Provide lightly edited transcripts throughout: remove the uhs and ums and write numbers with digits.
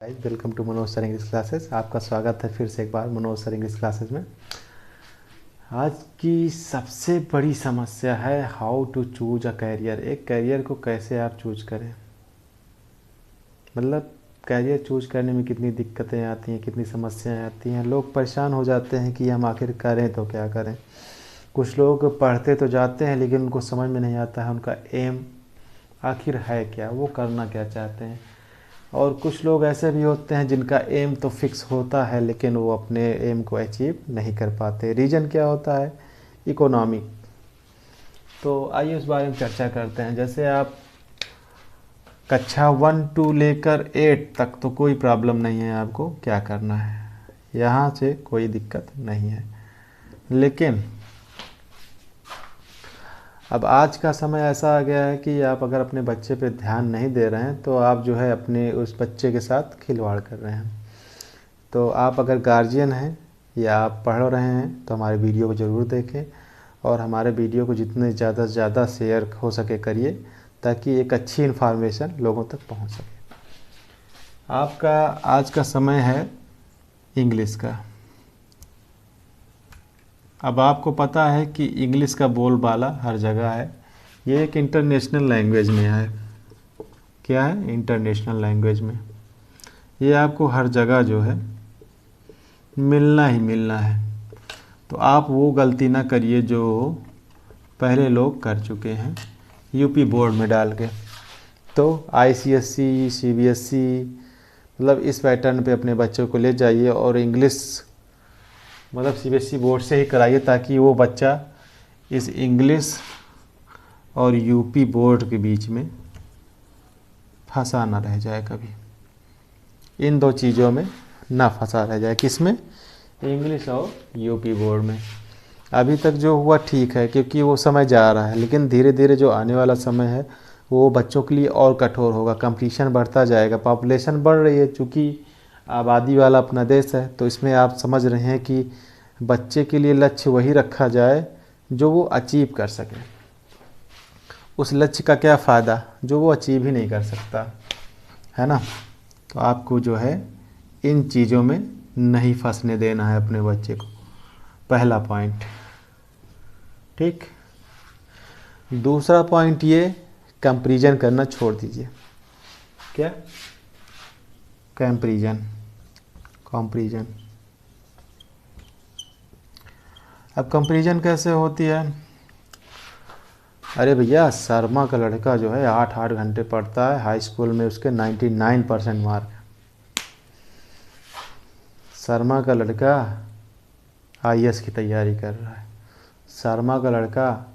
Guys welcome to Manoj sir English classes. आपका स्वागत है फिर से एक बार मनोज सर इंग्लिश क्लासेस में। आज की सबसे बड़ी समस्या है how to choose a career. एक कैरियर को कैसे आप चूज करें, मतलब कैरियर चूज करने में कितनी दिक्कतें आती हैं, कितनी समस्याएं आती हैं। लोग परेशान हो जाते हैं कि हम आखिर करें तो क्या करें। कुछ लोग पढ़ते तो जाते हैं लेकिन उनको समझ में नहीं आता है उनका एम आखिर है क्या, वो करना क्या चाहते हैं। और कुछ लोग ऐसे भी होते हैं जिनका एम तो फिक्स होता है लेकिन वो अपने एम को अचीव नहीं कर पाते। रीज़न क्या होता है? इकोनॉमिक। तो आइए उस बारे में चर्चा करते हैं। जैसे आप कक्षा 1 टू लेकर 8 तक तो कोई प्रॉब्लम नहीं है, आपको क्या करना है, यहाँ से कोई दिक्कत नहीं है। लेकिन अब आज का समय ऐसा आ गया है कि आप अगर अपने बच्चे पे ध्यान नहीं दे रहे हैं तो आप जो है अपने उस बच्चे के साथ खिलवाड़ कर रहे हैं। तो आप अगर गार्जियन हैं या आप पढ़ रहे हैं तो हमारे वीडियो को ज़रूर देखें और हमारे वीडियो को जितने ज़्यादा से ज़्यादा शेयर हो सके करिए ताकि एक अच्छी इन्फॉर्मेशन लोगों तक पहुंच सके। आपका आज का समय है इंग्लिश का। अब आपको पता है कि इंग्लिश का बोलबाला हर जगह है। ये एक इंटरनेशनल लैंग्वेज में है। क्या है? इंटरनेशनल लैंग्वेज में ये आपको हर जगह जो है मिलना ही मिलना है। तो आप वो गलती ना करिए जो पहले लोग कर चुके हैं यूपी बोर्ड में डाल के। तो आईसीएसई, सीबीएसई, मतलब इस पैटर्न पे अपने बच्चों को ले जाइए और इंग्लिश मतलब सीबीएसई बोर्ड से ही कराइए ताकि वो बच्चा इस इंग्लिश और यूपी बोर्ड के बीच में फंसा ना रह जाए कभी। इन दो चीज़ों में ना फंसा रह जाए। किस में? इंग्लिश और यूपी बोर्ड में। अभी तक जो हुआ ठीक है क्योंकि वो समय जा रहा है, लेकिन धीरे धीरे जो आने वाला समय है वो बच्चों के लिए और कठोर होगा। कंपटीशन बढ़ता जाएगा, पॉपुलेशन बढ़ रही है, चूँकि आबादी वाला अपना देश है। तो इसमें आप समझ रहे हैं कि बच्चे के लिए लक्ष्य वही रखा जाए जो वो अचीव कर सके। उस लक्ष्य का क्या फ़ायदा जो वो अचीव ही नहीं कर सकता, है ना। तो आपको जो है इन चीज़ों में नहीं फंसने देना है अपने बच्चे को, पहला पॉइंट। ठीक। दूसरा पॉइंट ये, कंपैरिजन करना छोड़ दीजिए। क्या? Comparison, comparison. अब कंपैरिजन कैसे होती है? अरे भैया, शर्मा का लड़का जो है 8-8 घंटे पढ़ता है, हाई स्कूल में उसके 99% मार्क। शर्मा का लड़का आईएएस की तैयारी कर रहा है, शर्मा का लड़का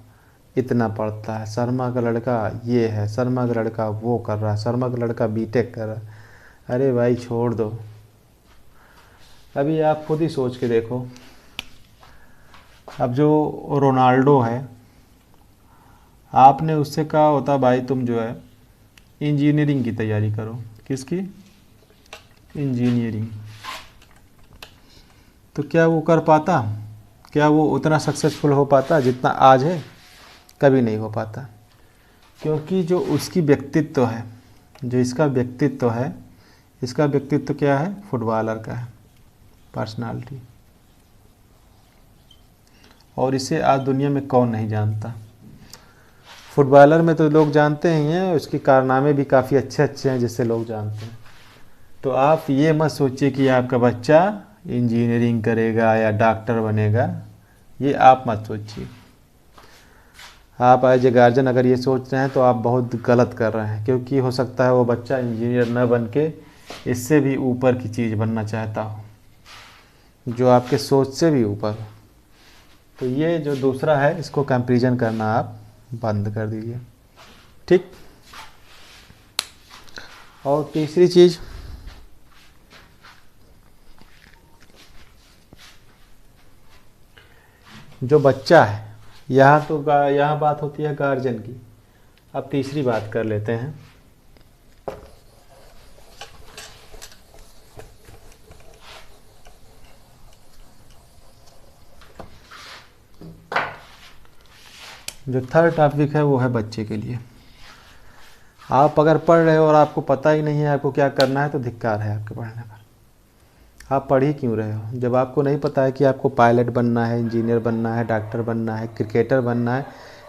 इतना पढ़ता है, शर्मा का लड़का ये है, शर्मा का लड़का वो कर रहा है, शर्मा का लड़का बीटेक कर रहा है। अरे भाई छोड़ दो। अभी आप खुद ही सोच के देखो, अब जो रोनाल्डो है, आपने उससे कहा होता भाई तुम जो है इंजीनियरिंग की तैयारी करो। किसकी? इंजीनियरिंग। तो क्या वो कर पाता? क्या वो उतना सक्सेसफुल हो पाता जितना आज है? कभी नहीं हो पाता। क्योंकि जो उसकी व्यक्तित्व है, जो इसका व्यक्तित्व है, इसका व्यक्तित्व क्या है? फुटबॉलर का है, पर्सनालिटी। और इसे आज दुनिया में कौन नहीं जानता। फुटबॉलर में तो लोग जानते ही हैं, उसके कारनामे भी काफ़ी अच्छे अच्छे हैं जिससे लोग जानते हैं। तो आप ये मत सोचिए कि आपका बच्चा इंजीनियरिंग करेगा या डॉक्टर बनेगा, ये आप मत सोचिए। आप एज ए गार्जियन अगर ये सोच रहे हैं तो आप बहुत गलत कर रहे हैं, क्योंकि हो सकता है वो बच्चा इंजीनियर न बन के इससे भी ऊपर की चीज़ बनना चाहता हो, जो आपके सोच से भी ऊपर हो। तो ये जो दूसरा है, इसको कंपैरिजन करना आप बंद कर दीजिए। ठीक। और तीसरी चीज़, जो बच्चा है, यहाँ बात होती है गार्जियन की। अब तीसरी बात कर लेते हैं। जो थर्ड टॉपिक है वो है बच्चे के लिए। आप अगर पढ़ रहे हो और आपको पता ही नहीं है आपको क्या करना है तो धिक्कार है आपके पढ़ने पर। आप पढ़ ही क्यों रहे हो जब आपको नहीं पता है कि आपको पायलट बनना है, इंजीनियर बनना है, डॉक्टर बनना है, क्रिकेटर बनना है,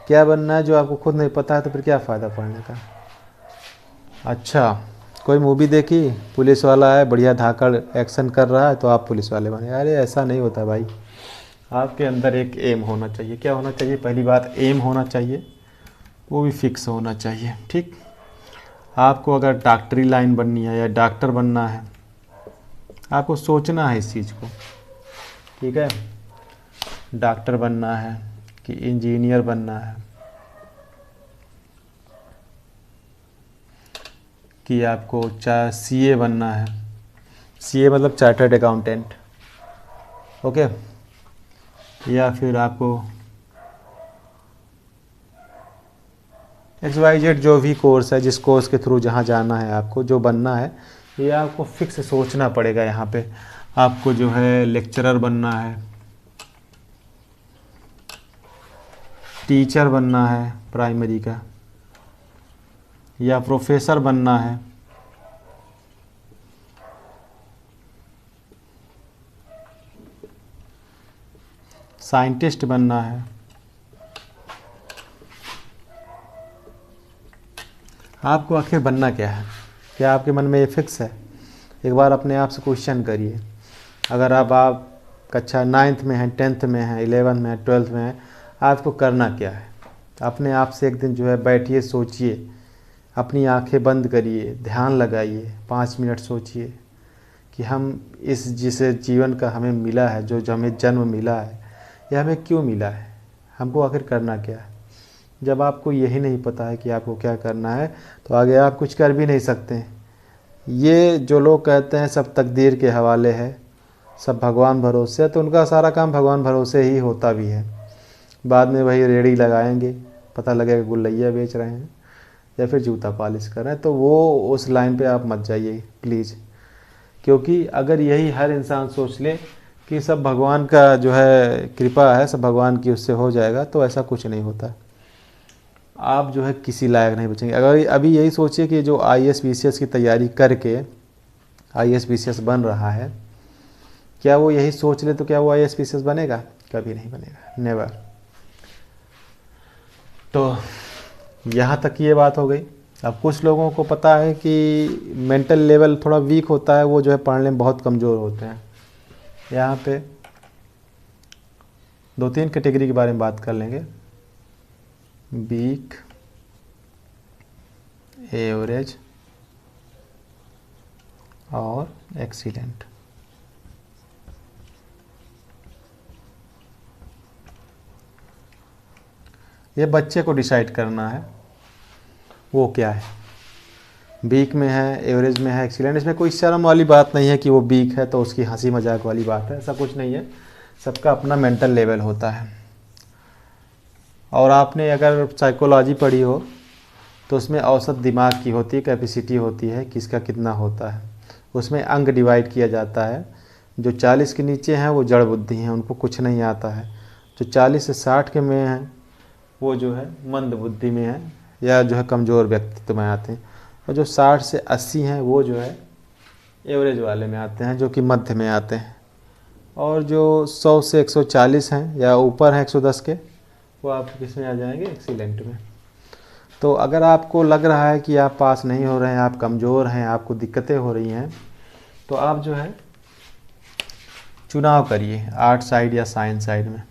क्या बनना है जो आपको खुद नहीं पता है तो फिर क्या फ़ायदा पढ़ने का। अच्छा, कोई मूवी देखी, पुलिस वाला है, बढ़िया धाकड़ एक्शन कर रहा है तो आप पुलिस वाले बने। अरे ऐसा नहीं होता भाई, आपके अंदर एक एम होना चाहिए। क्या होना चाहिए? पहली बात एम होना चाहिए, वो भी फिक्स होना चाहिए। ठीक, आपको अगर डॉक्टरी लाइन बननी है या डॉक्टर बनना है, आपको सोचना है इस चीज़ को। ठीक है, डॉक्टर बनना है कि इंजीनियर बनना है कि आपको सीए बनना है, सीए मतलब चार्टर्ड अकाउंटेंट, ओके, या फिर आपको XYZ जो भी कोर्स है, जिस कोर्स के थ्रू जहाँ जाना है आपको, जो बनना है, ये आपको फिक्स सोचना पड़ेगा। यहाँ पे आपको जो है लेक्चरर बनना है, टीचर बनना है प्राइमरी का, या प्रोफेसर बनना है, साइंटिस्ट बनना है। आपको आखिर बनना क्या है? क्या आपके मन में ये फिक्स है? एक बार अपने आप से क्वेश्चन करिए। अगर आप कक्षा 9th में हैं, 10th में हैं, 11th में हैं, 12th में हैं, आपको करना क्या है? अपने आप से एक दिन जो है बैठिए, सोचिए, अपनी आंखें बंद करिए, ध्यान लगाइए, 5 मिनट सोचिए कि हम इस जिस जीवन का हमें मिला है, जो हमें जन्म मिला है, यह हमें क्यों मिला है, हमको आखिर करना क्या है। जब आपको यही नहीं पता है कि आपको क्या करना है तो आगे आप कुछ कर भी नहीं सकते। ये जो लोग कहते हैं सब तकदीर के हवाले है, सब भगवान भरोसे है, तो उनका सारा काम भगवान भरोसे ही होता भी है। बाद में वही रेड़ी लगाएंगे, पता लगेगा गुल्लैया बेच रहे हैं या फिर जूता पॉलिश कर रहे हैं। तो वो उस लाइन पे आप मत जाइए प्लीज़, क्योंकि अगर यही हर इंसान सोच ले कि सब भगवान का जो है कृपा है, सब भगवान की उससे हो जाएगा, तो ऐसा कुछ नहीं होता। आप जो है किसी लायक नहीं बचेंगे। अगर अभी यही सोचिए कि जो IAS BCS की तैयारी करके IAS BCS बन रहा है, क्या वो यही सोच ले तो क्या वो IAS BCS बनेगा? कभी नहीं बनेगा, नेवर। तो यहाँ तक ये बात हो गई। अब कुछ लोगों को पता है कि मेंटल लेवल थोड़ा वीक होता है, वो जो है पढ़ने में बहुत कमज़ोर होते हैं। यहाँ पे 2-3 कैटेगरी के बारे में बात कर लेंगे, वीक, एवरेज और एक्सीलेंट। ये बच्चे को डिसाइड करना है वो क्या है, वीक में है, एवरेज में है, एक्सीलेंट। इसमें कोई शर्म वाली बात नहीं है कि वो वीक है तो उसकी हंसी मजाक वाली बात है, ऐसा कुछ नहीं है। सबका अपना मेंटल लेवल होता है। और आपने अगर साइकोलॉजी पढ़ी हो तो उसमें औसत दिमाग की होती है, कैपेसिटी होती है, किसका कितना होता है। उसमें अंग डिवाइड किया जाता है। जो 40 के नीचे हैं वो जड़ बुद्धि हैं, उनको कुछ नहीं आता है। जो 40 से 60 के में हैं वो जो है मंद बुद्धि में है, या जो है कमज़ोर व्यक्तित्व में आते हैं। और जो 60 से 80 हैं वो जो है एवरेज वाले में आते हैं, जो कि मध्य में आते हैं। और जो 100 से 140 हैं या ऊपर हैं 110 के, वो आपको किस में आ जाएंगे? एक्सीलेंट में। तो अगर आपको लग रहा है कि आप पास नहीं हो रहे हैं, आप कमज़ोर हैं, आपको दिक्कतें हो रही हैं, तो आप जो है चुनाव करिए आर्ट साइड या साइंस साइड में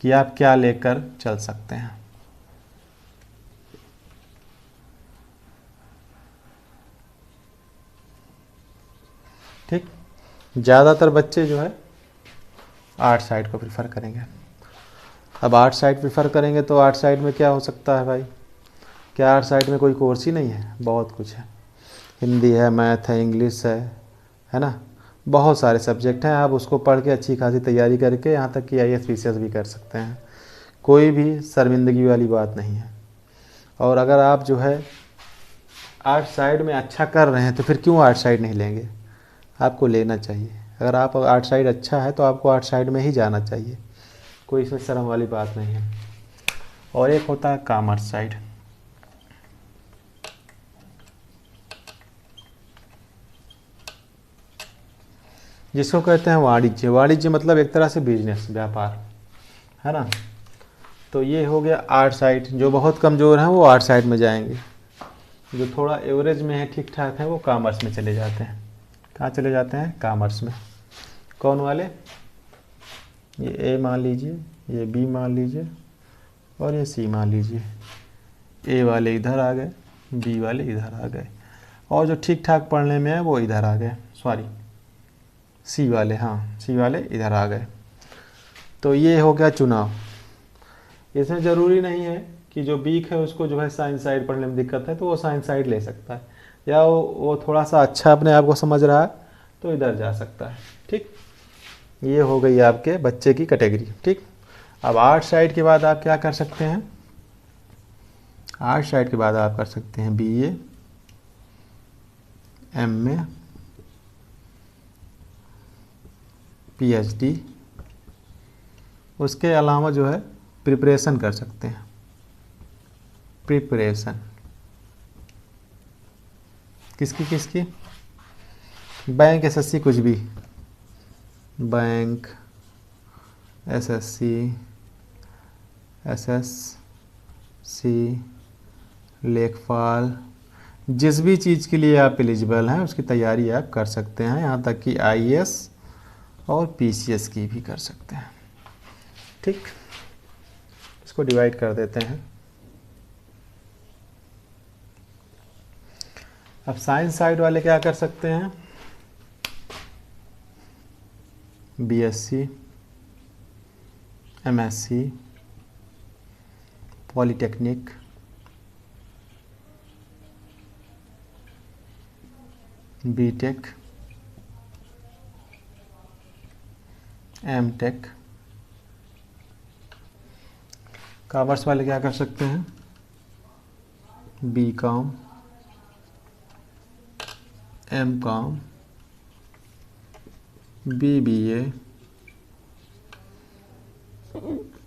कि आप क्या लेकर चल सकते हैं। ठीक, ज़्यादातर बच्चे जो है आर्ट साइड को प्रेफर करेंगे। अब आर्ट साइड प्रेफर करेंगे तो आर्ट साइड में क्या हो सकता है भाई? क्या आर्ट साइड में कोई कोर्स ही नहीं है? बहुत कुछ है, हिंदी है, मैथ है, इंग्लिश है ना, बहुत सारे सब्जेक्ट हैं। आप उसको पढ़ के अच्छी खासी तैयारी करके यहाँ तक कि IAS BCS भी कर सकते हैं, कोई भी शर्मिंदगी वाली बात नहीं है। और अगर आप जो है आर्ट साइड में अच्छा कर रहे हैं तो फिर क्यों आर्ट साइड नहीं लेंगे? आपको लेना चाहिए। अगर आप आर्ट साइड अच्छा है तो आपको आर्ट साइड में ही जाना चाहिए, कोई इसमें शर्म वाली बात नहीं है। और एक होता है कॉमर्स साइड। जिसको कहते हैं वाणिज्य। वाणिज्य मतलब एक तरह से बिजनेस, व्यापार, है ना। तो ये हो गया आर्ट साइड। जो बहुत कमज़ोर हैं वो आर्ट साइड में जाएंगे, जो थोड़ा एवरेज में है, ठीक ठाक है, वो कॉमर्स में चले जाते हैं। कहाँ चले जाते हैं? कॉमर्स में। कौन वाले? ये ए मान लीजिए, ये बी मान लीजिए और ये सी मान लीजिए। ए वाले इधर आ गए, बी वाले इधर आ गए, और जो ठीक ठाक पढ़ने में है वो इधर आ गए। सॉरी, सी वाले, हाँ सी वाले इधर आ गए। तो ये हो गया चुनाव। इसमें ज़रूरी नहीं है कि जो वीक है उसको जो है साइंस साइड पढ़ने में दिक्कत है तो वो साइंस साइड ले सकता है, या वो थोड़ा सा अच्छा अपने आप को समझ रहा है तो इधर जा सकता है। ठीक, ये हो गई आपके बच्चे की कैटेगरी। ठीक, अब आर्ट साइड के बाद आप क्या कर सकते हैं? आर्ट साइड के बाद आप कर सकते हैं BA, MA, PhD। उसके अलावा जो है प्रिपरेशन कर सकते हैं। प्रिपरेशन किसकी किसकी? बैंक, SSC, कुछ भी, बैंक, SSC, SSC, लेखपाल, जिस भी चीज़ के लिए आप एलिजिबल हैं उसकी तैयारी आप कर सकते हैं। यहाँ तक कि IAS और PCS की भी कर सकते हैं। ठीक, इसको डिवाइड कर देते हैं। अब साइंस साइड वाले क्या कर सकते हैं? BSc, MSc, polytechnic, BTech, MTech। Commerce वाले क्या कर सकते हैं? BCom, MCom, BBA,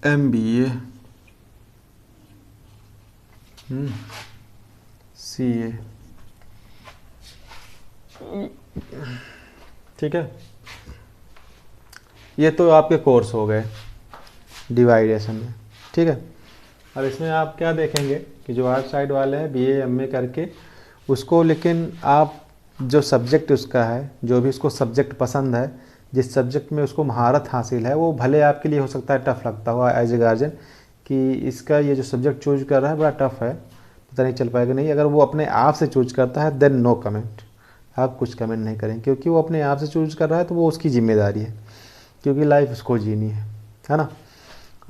MBA, CA। ठीक है, ये तो आपके कोर्स हो गए डिवाइडेशन में। ठीक है, अब इसमें आप क्या देखेंगे कि जो आर्ट साइड वाले हैं BA MA करके उसको, लेकिन आप जो सब्जेक्ट उसका है, जो भी उसको सब्जेक्ट पसंद है, जिस सब्जेक्ट में उसको महारत हासिल है, वो भले आपके लिए हो सकता है टफ़ लगता हुआ एज ए गार्जियन कि इसका ये जो सब्जेक्ट चूज कर रहा है बड़ा टफ़ है, पता नहीं चल पाएगा। नहीं, अगर वो अपने आप से चूज करता है देन नो कमेंट, आप कुछ कमेंट नहीं करें, क्योंकि वो अपने आप से चूज कर रहा है तो वो उसकी जिम्मेदारी है, क्योंकि लाइफ उसको जीनी है ना।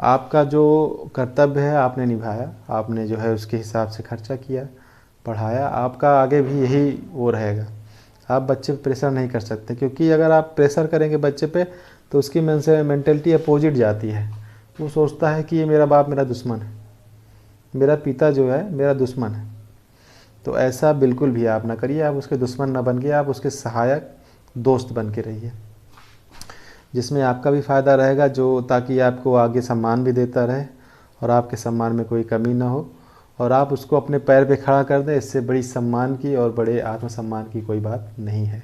आपका जो कर्तव्य है आपने निभाया, आपने जो है उसके हिसाब से खर्चा किया, पढ़ाया, आपका आगे भी यही वो रहेगा। आप बच्चे पे प्रेशर नहीं कर सकते, क्योंकि अगर आप प्रेशर करेंगे बच्चे पे तो उसकी मेंटेलिटी अपोजिट जाती है। वो सोचता है कि ये मेरा बाप मेरा दुश्मन है, मेरा पिता जो है मेरा दुश्मन है। तो ऐसा बिल्कुल भी आप ना करिए, आप उसके दुश्मन ना बन के आप उसके सहायक दोस्त बन के रहिए, जिसमें आपका भी फ़ायदा रहेगा, जो ताकि आपको आगे सम्मान भी देता रहे और आपके सम्मान में कोई कमी ना हो, और आप उसको अपने पैर पे खड़ा कर दें। इससे बड़ी सम्मान की और बड़े आत्मसम्मान की कोई बात नहीं है।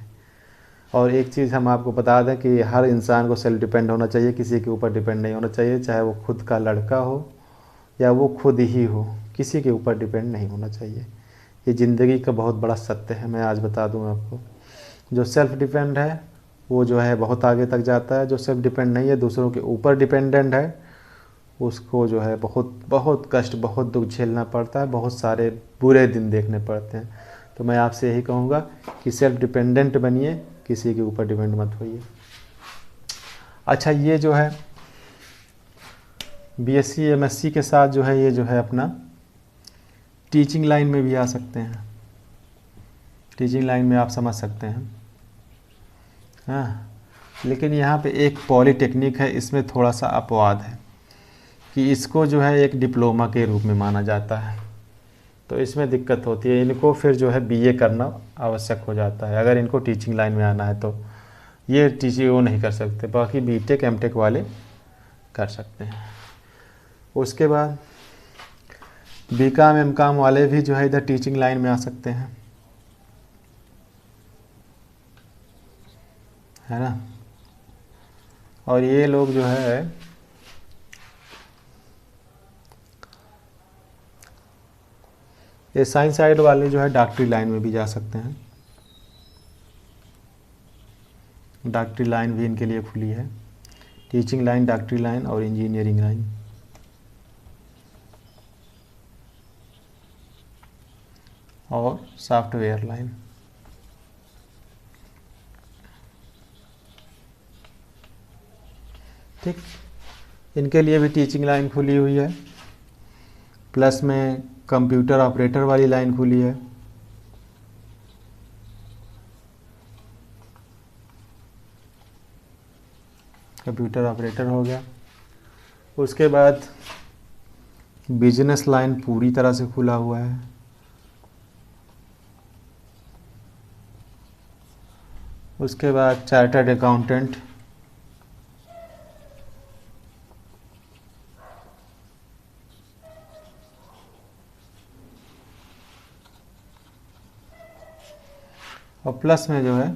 और एक चीज़ हम आपको बता दें कि हर इंसान को सेल्फ डिपेंड होना चाहिए, किसी के ऊपर डिपेंड नहीं होना चाहिए, चाहे वो खुद का लड़का हो या वो खुद ही हो, किसी के ऊपर डिपेंड नहीं होना चाहिए। ये ज़िंदगी का बहुत बड़ा सत्य है। मैं आज बता दूं आपको, जो सेल्फ डिपेंड है वो जो है बहुत आगे तक जाता है, जो सेल्फ डिपेंड नहीं है, दूसरों के ऊपर डिपेंडेंट है, उसको जो है बहुत बहुत कष्ट, बहुत दुख झेलना पड़ता है, बहुत सारे बुरे दिन देखने पड़ते हैं। तो मैं आपसे यही कहूँगा कि सेल्फ डिपेंडेंट बनिए, किसी के ऊपर डिपेंड मत होइए। अच्छा, ये जो है BSc MSc के साथ जो है ये जो है अपना टीचिंग लाइन में भी आ सकते हैं। टीचिंग लाइन में आप समझ सकते हैं, हाँ। लेकिन यहाँ पे एक पॉलीटेक्निक है, इसमें थोड़ा सा अपवाद है कि इसको जो है एक डिप्लोमा के रूप में माना जाता है, तो इसमें दिक्कत होती है। इनको फिर जो है BA करना आवश्यक हो जाता है अगर इनको टीचिंग लाइन में आना है, तो ये टीचिंग वो नहीं कर सकते, बाकी BTech MTech वाले कर सकते हैं। उसके बाद BCom MCom वाले भी जो है इधर टीचिंग लाइन में आ सकते हैं, है ना। और ये लोग जो है ये साइंस साइड वाले जो है डॉक्टरी लाइन में भी जा सकते हैं। डॉक्टरी लाइन भी इनके लिए खुली है, टीचिंग लाइन, डॉक्टरी लाइन और इंजीनियरिंग लाइन। और सॉफ्टवेयर लाइन। ठीक, इनके लिए भी टीचिंग लाइन खुली हुई है, प्लस में कंप्यूटर ऑपरेटर वाली लाइन खुली है। कंप्यूटर ऑपरेटर हो गया। उसके बाद बिजनेस लाइन पूरी तरह से खुला हुआ है। उसके बाद चार्टर्ड अकाउंटेंट, और प्लस में जो है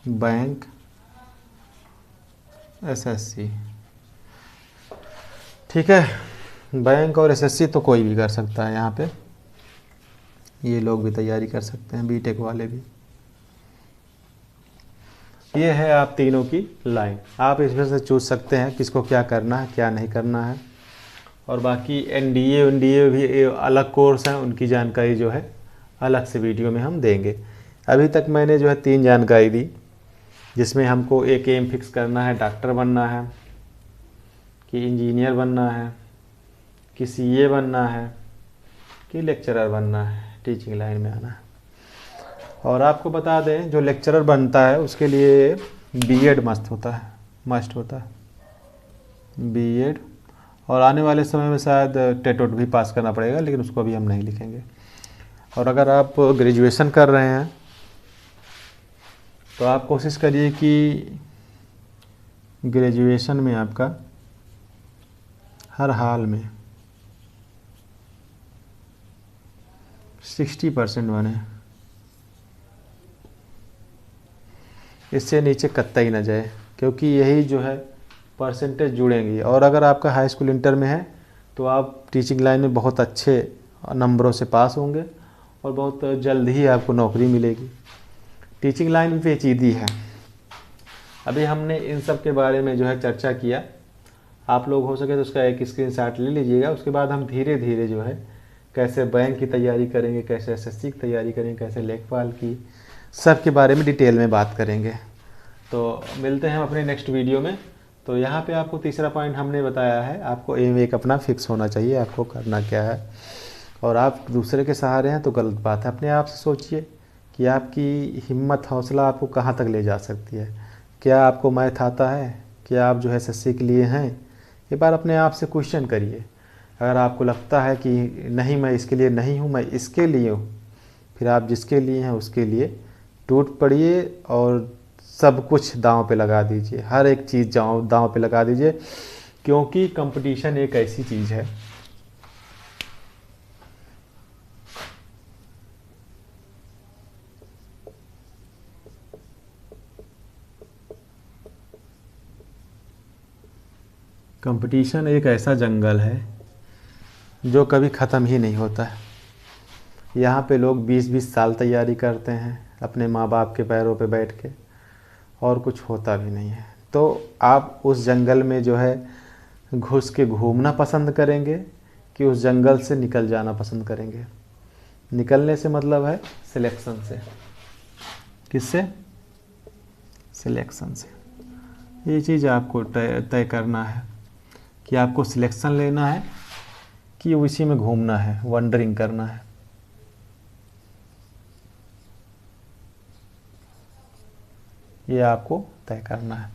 बैंक, एसएससी। ठीक है, बैंक और एसएससी तो कोई भी कर सकता है यहाँ पे, ये लोग भी तैयारी कर सकते हैं, बीटेक वाले भी। ये है आप तीनों की लाइन, आप इसमें से चूज सकते हैं किसको क्या करना है क्या नहीं करना है। और बाकी एनडीए भी अलग कोर्स हैं, उनकी जानकारी जो है अलग से वीडियो में हम देंगे। अभी तक मैंने जो है 3 जानकारी दी, जिसमें हमको एक एम फिक्स करना है, डॉक्टर बनना है कि इंजीनियर बनना है कि सीए बनना है कि लेक्चरर बनना है, टीचिंग लाइन में आना है। और आपको बता दें, जो लेक्चरर बनता है उसके लिए बीएड मस्त होता है बीएड। और आने वाले समय में शायद टेट भी पास करना पड़ेगा, लेकिन उसको अभी हम नहीं लिखेंगे। और अगर आप ग्रेजुएशन कर रहे हैं तो आप कोशिश करिए कि ग्रेजुएशन में आपका हर हाल में 60% बने, इससे नीचे कतई ना जाए, क्योंकि यही जो है परसेंटेज जुड़ेंगी। और अगर आपका हाई स्कूल इंटर में है तो आप टीचिंग लाइन में बहुत अच्छे नंबरों से पास होंगे और बहुत जल्द ही आपको नौकरी मिलेगी। टीचिंग लाइन भी पेचीदी है। अभी हमने इन सब के बारे में जो है चर्चा किया, आप लोग हो सके तो उसका एक स्क्रीनशॉट ले लीजिएगा। उसके बाद हम धीरे धीरे जो है कैसे बैंक की तैयारी करेंगे, कैसे एसएससी की तैयारी करेंगे, कैसे लेखपाल की, सब के बारे में डिटेल में बात करेंगे। तो मिलते हैं हम अपने नेक्स्ट वीडियो में। तो यहाँ पे आपको तीसरा पॉइंट हमने बताया है, आपको एम एक अपना फिक्स होना चाहिए, आपको करना क्या है। और आप दूसरे के सहारे हैं तो गलत बात है। अपने आप से सोचिए कि आपकी हिम्मत हौसला आपको कहाँ तक ले जा सकती है। क्या आपको मैथ आता है? क्या आप जो है एसएससी के लिए हैं? एक बार अपने आप से क्वेश्चन करिए। अगर आपको लगता है कि नहीं मैं इसके लिए नहीं हूँ, मैं इसके लिए हूँ, फिर आप जिसके लिए हैं उसके लिए टूट पड़िए और सब कुछ दांव पे लगा दीजिए, हर एक चीज़ दांव पे लगा दीजिए, क्योंकि कंपटीशन एक ऐसी चीज़ है कंपटीशन एक ऐसा जंगल है जो कभी ख़त्म ही नहीं होता है। यहाँ पे लोग 20-20 साल तैयारी करते हैं अपने माँ बाप के पैरों पे बैठ के, और कुछ होता भी नहीं है। तो आप उस जंगल में जो है घुस के घूमना पसंद करेंगे कि उस जंगल से निकल जाना पसंद करेंगे? निकलने से मतलब है सिलेक्शन से। किससे? सिलेक्शन से। ये चीज़ आपको तय करना है कि आपको सिलेक्शन लेना है कि उसी में घूमना है, वंडरिंग करना है। ये आपको तय करना है।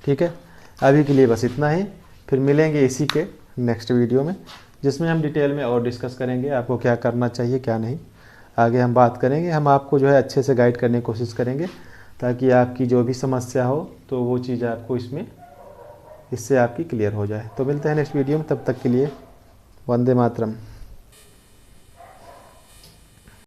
ठीक है, अभी के लिए बस इतना ही। फिर मिलेंगे इसी के नेक्स्ट वीडियो में, जिसमें हम डिटेल में और डिस्कस करेंगे आपको क्या करना चाहिए क्या नहीं। आगे हम बात करेंगे, हम आपको जो है अच्छे से गाइड करने की कोशिश करेंगे, ताकि आपकी जो भी समस्या हो तो वो चीज़ आपको इससे आपकी क्लियर हो जाए। तो मिलते हैं नेक्स्ट वीडियो में, तब तक के लिए वंदे मातरम।